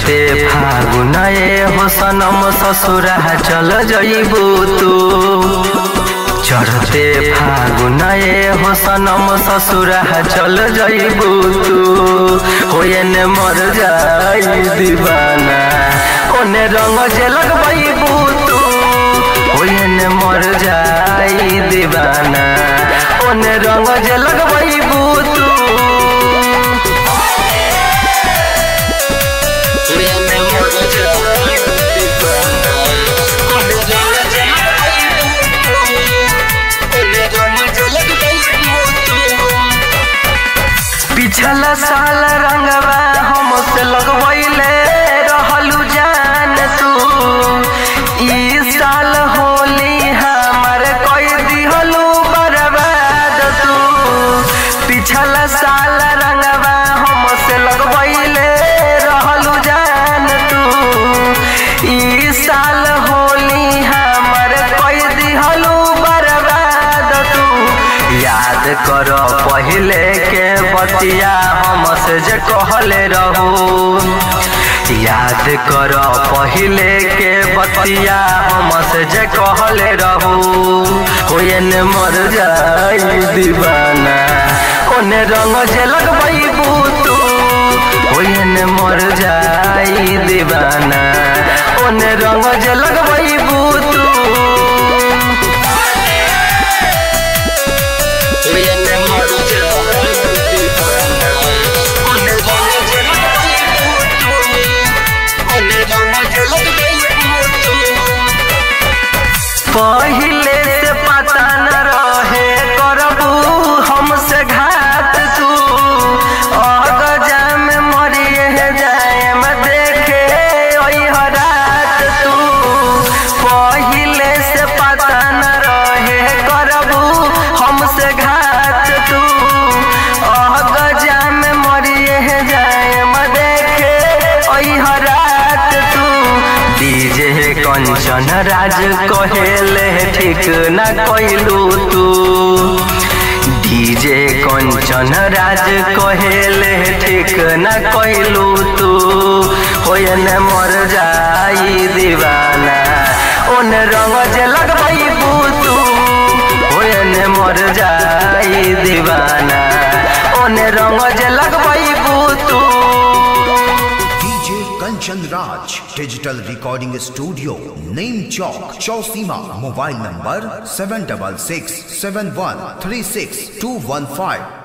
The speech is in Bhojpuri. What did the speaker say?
चढ़ते फागुन हो सनम ससुरा चल जइबू तू। चढ़ते फागुन हो सनम ससुरा चल जइबू तू। होयने मर जाई दीवाना ओने रंग जे लगबू तू। होयने मर जाई दीवाना ओने रंग जे लगबू तू। पिछला साल रंगवा हमसे लगवैले रहलू जान तू। इस साल होली हमार कोई दिहलू बर्बाद तू। पिछला साल रंगवा हमसे लगवैले रहलू जान तू। इस साल होली हमार कोई दिहलू बर्बाद तू। याद कर पहले के बतिया हमसे जे कहले रहू। याद कर पहले के बतिया हमसे जे कहले रहू। होयने मर जाई दीवाना ओने रंग जे लगबू तू। होयने मर जाई दीवाना ओने रंग जे लगबू तू। पहले से पता न रहे करबू हमसे घात तू। अगजा में मरिए जाए में देखे रात तू। पहले से पता न रहे करबू हमसे घात तू। अगजा में मरिए जाए में देखे रात तू। डीजे कंचन राज कहेले ठीक न कइलू तू। डीजे कंचन राज कहेले ठीक न कइलू तू। होयने मर जाई दीवाना ओने रंग जे लगबू तू। होयने मर जाई दीवाना ओने रंग जे लगबू तू। Kanchan Raj digital recording studio name चौक चौसीमा। Mobile number 7667136215।